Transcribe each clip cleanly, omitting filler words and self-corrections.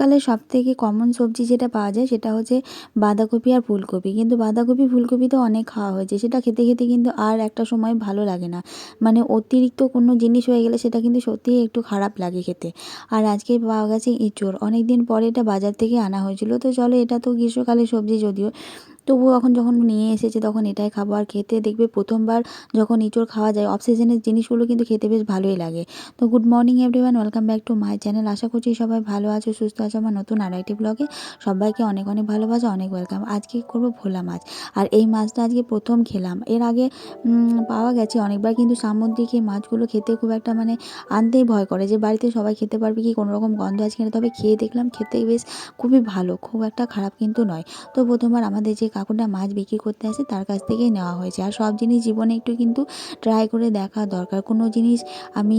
শীতকালে সবথেকে কমন সবজি যেটা পাওয়া যায় সেটা হচ্ছে বাঁধাকপি আর ফুলকপি। কিন্তু বাঁধাকপি, ফুলকপি তো অনেক খাওয়া হয়েছে। সেটা খেতে, খেতে কিন্তু আর একটা সময় ভালো লাগে না। মানে অতিরিক্ত কোনো জিনিস হয়ে গেলে সেটা কিন্তু সত্যিই একটু খারাপ লাগে খেতে। আর আজকে পাওয়া গেছে এঁচোড়। অনেকদিন পরে এটা বাজার থেকে আনা হয়েছিল। তো চলো, এটা তো গ্রীষ্মকালের সবজি যদিও। তবুও এখন যখন নিয়ে এসেছে তখন এটাই খাবো। আর খেতে দেখবে ১ম বার যখন এঁচোড় খাওয়া যায়, অফ সিজনের জিনিসগুলো কিন্তু খেতে বেশ ভালোই লাগে। তো good morning everyone, welcome back to my channel. আশা করছি সবাই ভালো আছো, সুস্থ আছো। আমার নতুন আরেকটি ব্লগে সবাইকে অনেক অনেক ভালোবাসা, অনেক ওয়েলকাম। আজকে করবো ভোলা মাছ। আর এই মাছটা আজকে প্রথম খেলাম। এর আগে পাওয়া গেছে অনেকবার, কিন্তু সামুদ্রিক এই মাছগুলো খেতে খুব একটা মানে আনতেই ভয় করে যে বাড়িতে সবাই খেতে পারবে কি, কোনো রকম গন্ধ আছে কিনা। তবে খেয়ে দেখলাম, খেতে বেশ খুবই ভালো, খুব একটা খারাপ কিন্তু নয়। তো প্রথমবার আমাদের যে কাকুটা মাছ বিক্রি করতে আসে তার কাছ থেকেই নেওয়া হয়েছে। আর সব জিনিস জীবনে একটু কিন্তু ট্রাই করে দেখা দরকার। কোনো জিনিস আমি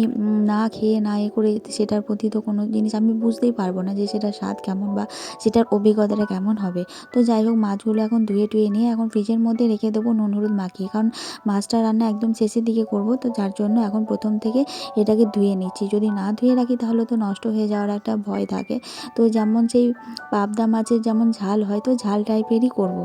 না খেয়ে না করে সেটার প্রতি তো কোনো জিনিস আমি বুঝতেই পারবো না যে সেটার স্বাদ কেমন বা সেটার অভিজ্ঞতাটা কেমন হবে। তো যাই হোক, মাছগুলো এখন ধুয়ে টুয়ে নিয়ে এখন ফ্রিজের মধ্যে রেখে দেবো নুন হলুদ মাখিয়ে, কারণ মাছটা রান্না একদম শেষের দিকে করব। তো যার জন্য এখন প্রথম থেকে এটাকে ধুয়ে নিচ্ছি। যদি না ধুয়ে রাখি তাহলে তো নষ্ট হয়ে যাওয়ার একটা ভয় থাকে। তো যেমন সেই পাবদা মাছের যেমন ঝাল হয়, তো ঝাল টাইপেরই করব।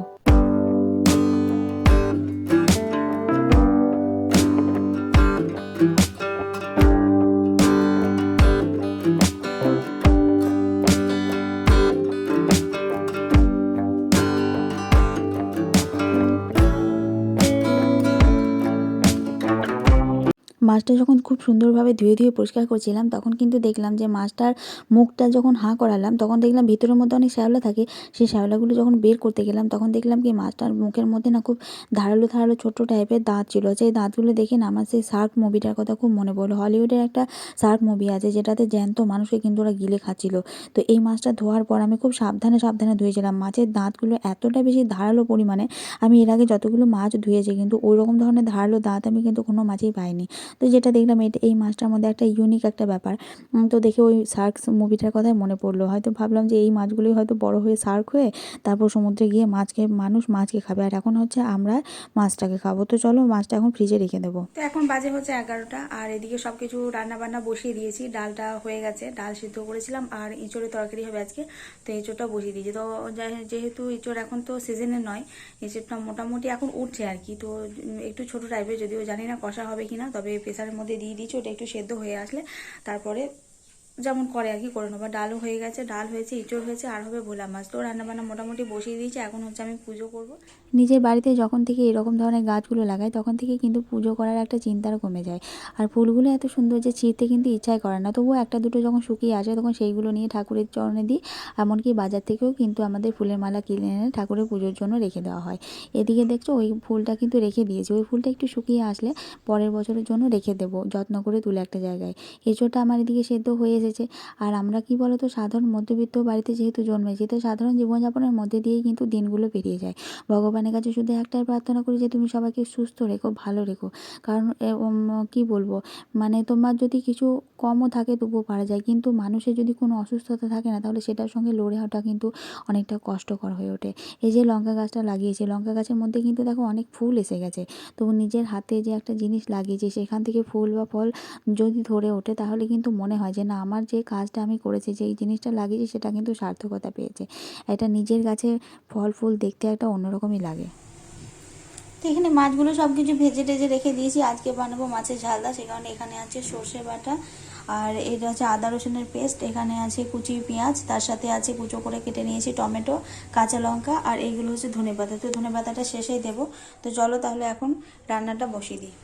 মাছটা যখন খুব সুন্দরভাবে ধুয়ে ধুয়ে পরিষ্কার করছিলাম, তখন কিন্তু দেখলাম যে মাছটার মুখটা যখন হাঁ করালাম, তখন দেখলাম ভিতরের মধ্যে অনেক শ্যাওলা থাকে। সেই শ্যাওলাগুলো যখন বের করতে গেলাম, তখন দেখলাম কি মাছটার মুখের মধ্যে না খুব ধারালো ধারালো ছোট্ট টাইপের দাঁত ছিল। সেই দাঁতগুলো দেখে না আমার সেই শার্ক মুভিটার কথা খুব মনে পড়লো। হলিউডের একটা শার্ক মুভি আছে যেটাতে জ্যান্ত মানুষকে কিন্তু ওরা গিলে খাচ্ছিল। তো এই মাছটা ধোয়ার পর আমি খুব সাবধানে সাবধানে ধুয়েছিলাম। মাছের দাঁতগুলো এতটা বেশি ধারালো পরিমাণে, আমি এর আগে যতগুলো মাছ ধুয়েছি কিন্তু ওই রকম ধরনের ধারালো দাঁত আমি কিন্তু কোনো মাছেই পাইনি। তো যেটা দেখলাম এই মাছটার মধ্যে একটা ইউনিক একটা ব্যাপার। তো দেখে ওই শার্কস মুভিটার কথাই মনে পড়লো। হয়তো ভাবলাম যে এই মাছগুলোই হয়তো বড় হয়ে শার্ক হয়ে তারপর সমুদ্রে গিয়ে মানুষ মাছকে খাবে, আর এখন হচ্ছে আমরা মাছটাকে খাবো। তো চলো, মাছটা এখন ফ্রিজে রেখে দেবো। তো এখন বাজে হচ্ছে 11টা, আর এদিকে সব কিছু রান্না বান্না বসিয়ে দিয়েছি। ডালটা হয়ে গেছে, ডাল সিদ্ধ করেছিলাম, আর এঁচোড়ের তরকারি হবে আজকে। তো এঁচোড়টা বসিয়ে দিয়েছি। তো যেহেতু এঁচোড় এখন তো সিজনে নয়, এঁচোড়টা মোটামুটি এখন উঠছে আর কি। তো একটু ছোট টাইপের, যদিও জানি না কষা হবে কিনা, তবে প্রেসারের মধ্যে দিয়ে দিয়েছি। ওটা একটু সেদ্ধ হয়ে আসলে তারপরে যেমন করে আর কি করে নেবো। ডালও হয়ে গেছে, ডাল হয়েছে, এঁচোড় হয়েছে, আর হবে ভোলা মাছ। তো রান্নাবান্না মোটামুটি বসিয়ে দিয়েছি। এখন হচ্ছে আমি পুজো করব। নিজের বাড়িতে যখন থেকে এরকম ধরনের গাছগুলো লাগাই, তখন থেকে কিন্তু পুজো করার একটা চিন্তার কমে যায়। আর ফুলগুলো এত সুন্দর যে ছিঁড়তে কিন্তু ইচ্ছাই করে না। তবুও একটা দুটো যখন শুকিয়ে আসে তখন সেইগুলো নিয়ে ঠাকুরের চরণে দিই। এমনকি বাজার থেকেও কিন্তু আমাদের ফুলের মালা কিনে এনে ঠাকুরের পুজোর জন্য রেখে দেওয়া হয়। এদিকে দেখছো ওই ফুলটা কিন্তু রেখে দিয়েছি। ওই ফুলটা একটু শুকিয়ে আসলে পরের বছরের জন্য রেখে দেবো যত্ন করে তুলে একটা জায়গায়। এঁচোড়টা আমার এদিকে সেদ্ধ হয়ে এসেছে। আর আমরা কি বলতো, সাধারণ মধ্যবিত্ত বাড়িতে যেহেতু জন্মেছি, তো সাধারণ জীবনযাপনের মধ্যে দিয়েই কিন্তু দিনগুলো পেরিয়ে যায়। ভগবানের কাছে শুধু একটাই প্রার্থনা করি যে তুমি সবাইকে সুস্থ রেখো, ভালো রেখো। কারণ কি বলবো, মানে তোমার যদি কিছু কমও থাকে তবুও পারা যায়, কিন্তু মানুষের যদি কোনো অসুস্থতা থাকে না, তাহলে সেটার সঙ্গে লড়ে ওঠা কিন্তু অনেকটা কষ্টকর হয়ে ওঠে। এই যে লঙ্কা গাছটা লাগিয়েছে, লঙ্কা গাছের মধ্যে কিন্তু দেখো অনেক ফুল এসে গেছে। তো নিজের হাতে যে একটা জিনিস লাগিয়েছে সেখান থেকে ফুল বা ফল যদি ধরে ওঠে, তাহলে কিন্তু মনে হয় যে না, আমার যে কাজটা আমি করেছি, যে এই জিনিসটা লাগিয়েছি, সেটা কিন্তু সার্থকতা পেয়েছে। এটা নিজের গাছে ফল ফুল দেখতে একটা অন্যরকমই লাগে। তো এখানে মাছগুলো সব কিছু ভেজে টেজে রেখে দিয়েছি। আজকে বানাবো মাছের ঝালদা, সে কারণে এখানে আছে সর্ষে বাটা, আর এটা হচ্ছে আদা রসুনের পেস্ট, এখানে আছে কুচি পেঁয়াজ, তার সাথে আছে কুচো করে কেটে নিয়েছি টমেটো, কাঁচা লঙ্কা, আর এইগুলো হচ্ছে ধনেপাতা। তো ধনেপাতাটা শেষেই দেবো। তো চলো তাহলে এখন রান্নাটা বসিয়ে দিই।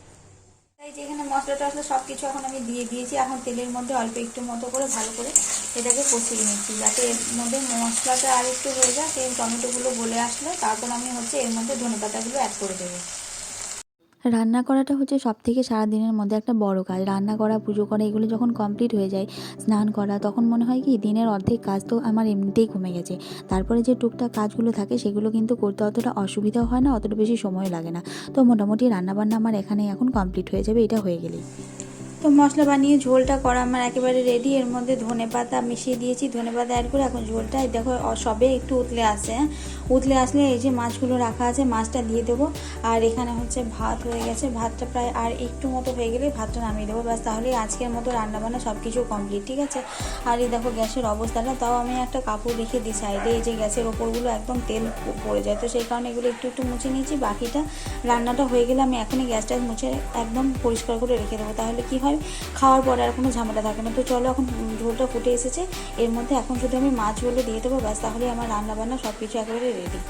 এই যে এখানে মশলা টশলা সব কিছু এখন আমি দিয়ে দিয়েছি। এখন তেলের মধ্যে অল্প একটু মতো করে ভালো করে এটাকে কষিয়ে নিচ্ছি, যাতে এর মধ্যে মশলাটা আর একটু হয়ে যায়। সেই টমেটোগুলো গলে আসলে তারপর আমি হচ্ছে এর মধ্যে ধনেপাতাগুলো অ্যাড করে দেবো। রান্না করাটা হচ্ছে সবথেকে সারাদিনের মধ্যে একটা বড় কাজ। রান্না করা, পুজো করা, এগুলো যখন কমপ্লিট হয়ে যায়, স্নান করা, তখন মনে হয় কি দিনের অর্ধেক কাজ তো আমার এমনিতেই কমে গেছে। তারপরে যে টুকটাক কাজগুলো থাকে সেগুলো কিন্তু করতে অতটা অসুবিধাও হয় না, অতটা বেশি সময় লাগে না। তো মোটামুটি রান্নাবান্না আমার এখানেই এখন কমপ্লিট হয়ে যাবে, এটা হয়ে গেলেই। তো মশলা বানিয়ে ঝোলটা করা আমার একেবারে রেডি। এর মধ্যে ধনেপাতা মিশিয়ে দিয়েছি, ধনেপাতা অ্যাড করে এখন ঝোলটা দেখো সবে একটু উতলে আসে। উতলে আসলে এই যে মাছগুলো রাখা আছে মাছটা দিয়ে দেবো। আর এখানে হচ্ছে ভাত হয়ে গেছে, ভাতটা প্রায় আর একটু মতো হয়ে গেলে ভাতটা নামিয়ে দেবো, ব্যাস তাহলেই আজকের মতো রান্নাবান্না সব কিছু কমপ্লিট। ঠিক আছে। আর এই দেখো গ্যাসের অবস্থাটা, তাও আমি একটা কাপড় রেখে দিই সাইডে, এই যে গ্যাসের ওপরগুলো একদম তেল পড়ে যায়, তো সেই কারণে এগুলো একটু একটু মুছে নিয়েছি। বাকিটা রান্নাটা হয়ে গেলে আমি এখনই গ্যাসটা মুছে একদম পরিষ্কার করে রেখে দেবো, তাহলে কি হয় খাওয়ার পরে আর কোনো ঝামেলা থাকে না। তো চলো এখন ঝোলটা ফুটে এসেছে, এর মধ্যে এখন শুধু আমি মাছগুলো দিয়ে দেবো, ব্যাস তাহলে আমার রান্নাবান্না সব কিছু একেবারে রেডি।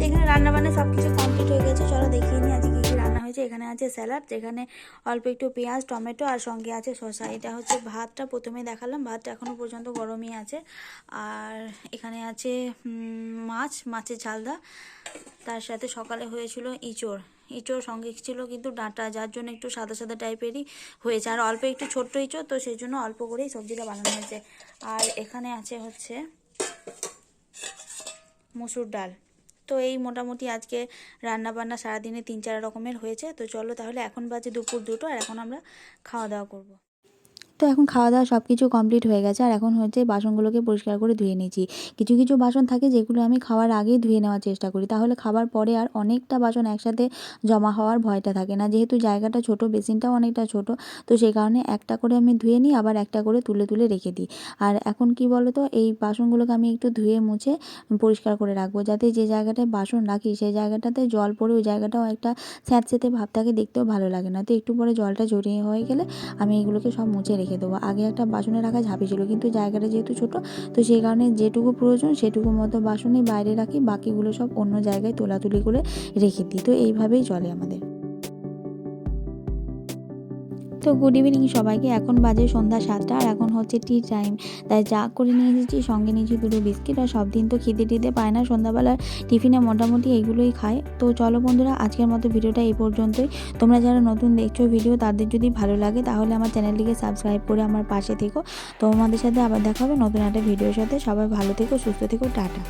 এখানে রান্নাবান্না সব কিছু কমপ্লিট হয়ে গেছে, চলো দেখিয়ে নিই আজকে কী কী রান্না হয়েছে। এখানে আছে স্যালাড, যেখানে অল্প একটু পেঁয়াজ টমেটো আর সঙ্গে আছে শসা। এটা হচ্ছে ভাতটা প্রথমে দেখালাম, ভাতটা এখনও পর্যন্ত গরমই আছে। আর এখানে আছে মাছের ঝালদা, তার সাথে সকালে হয়েছিল ইঁচড় সঙ্গে ছিল কিন্তু ডাঁটা, যার জন্য একটু সাদা সাদা টাইপেরই হয়েছে, আর অল্প একটু ছোট্ট ইঁচড়, তো সেই জন্য অল্প করেই সবজিটা বানানো হয়েছে। আর এখানে আছে হচ্ছে মসুর ডাল। তো এই মোটামুটি আজকে রান্নাবান্না সারাদিনে 3-4 রকমের হয়েছে। তো চলো তাহলে এখন বাজে দুপুর 2টো, আর এখন আমরা খাওয়া দাওয়া করবো। তো এখন খাওয়া দাওয়া সব কিছু কমপ্লিট হয়ে গেছে, আর এখন হচ্ছে বাসনগুলোকে পরিষ্কার করে ধুয়ে নিয়েছি। কিছু কিছু বাসন থাকে যেগুলো আমি খাওয়ার আগেই ধুয়ে নেওয়ার চেষ্টা করি, তাহলে খাবার পরে আর অনেকটা বাসন একসাথে জমা হওয়ার ভয়টা থাকে না। যেহেতু জায়গাটা ছোট, বেসিনটাও অনেকটা ছোট, তো সেই কারণে একটা করে আমি ধুয়ে নিই, আবার একটা করে তুলে তুলে রেখে দিই। আর এখন কি বলো তো, এই বাসনগুলোকে আমি একটু ধুয়ে মুছে পরিষ্কার করে রাখবো, যাতে যে জায়গাটায় বাসন রাখি সেই জায়গাটাতে জল পড়ে ওই জায়গাটাও একটা স্যাঁতসেঁতে ভাব থাকে, দেখতেও ভালো লাগে না। তো একটু পরে জলটা জড়িয়ে হয়ে গেলে আমি এগুলোকে সব মুছে রেখে দেবো। আগে একটা বাসনে রাখা ঝাঁপি ছিল, কিন্তু জায়গাটা যেহেতু ছোট, তো সেই কারণে যেটুকু প্রয়োজন সেটুকু মতো বাসনে বাইরে রাখি, বাকিগুলো সব অন্য জায়গায় তোলাতুলি করে রেখে দিই। তো এইভাবেই চলে আমাদের। তো গুড ইভিনিং সবাইকে, এখন বাজে সন্ধ্যা 7টা, আর এখন হচ্ছে টি টাইম। তাই চা করে নিয়ে এসেছি, সঙ্গে নিয়েছি 2টো বিস্কিট। আর সব দিন তো খিদে টিদে পায় না, সন্ধ্যাবেলার টিফিনে মোটামুটি এইগুলোই খায়। তো চলো বন্ধুরা, আজকের মতো ভিডিওটা এই পর্যন্তই। তোমরা যারা নতুন দেখছো ভিডিও, তাদের যদি ভালো লাগে তাহলে আমার চ্যানেলটিকে সাবস্ক্রাইব করে আমার পাশে থেকো। তোমাদের সাথে আবার দেখা হবে নতুন একটা ভিডিওর সাথে। সবাই ভালো থেকো, সুস্থ থেকো, টাটা।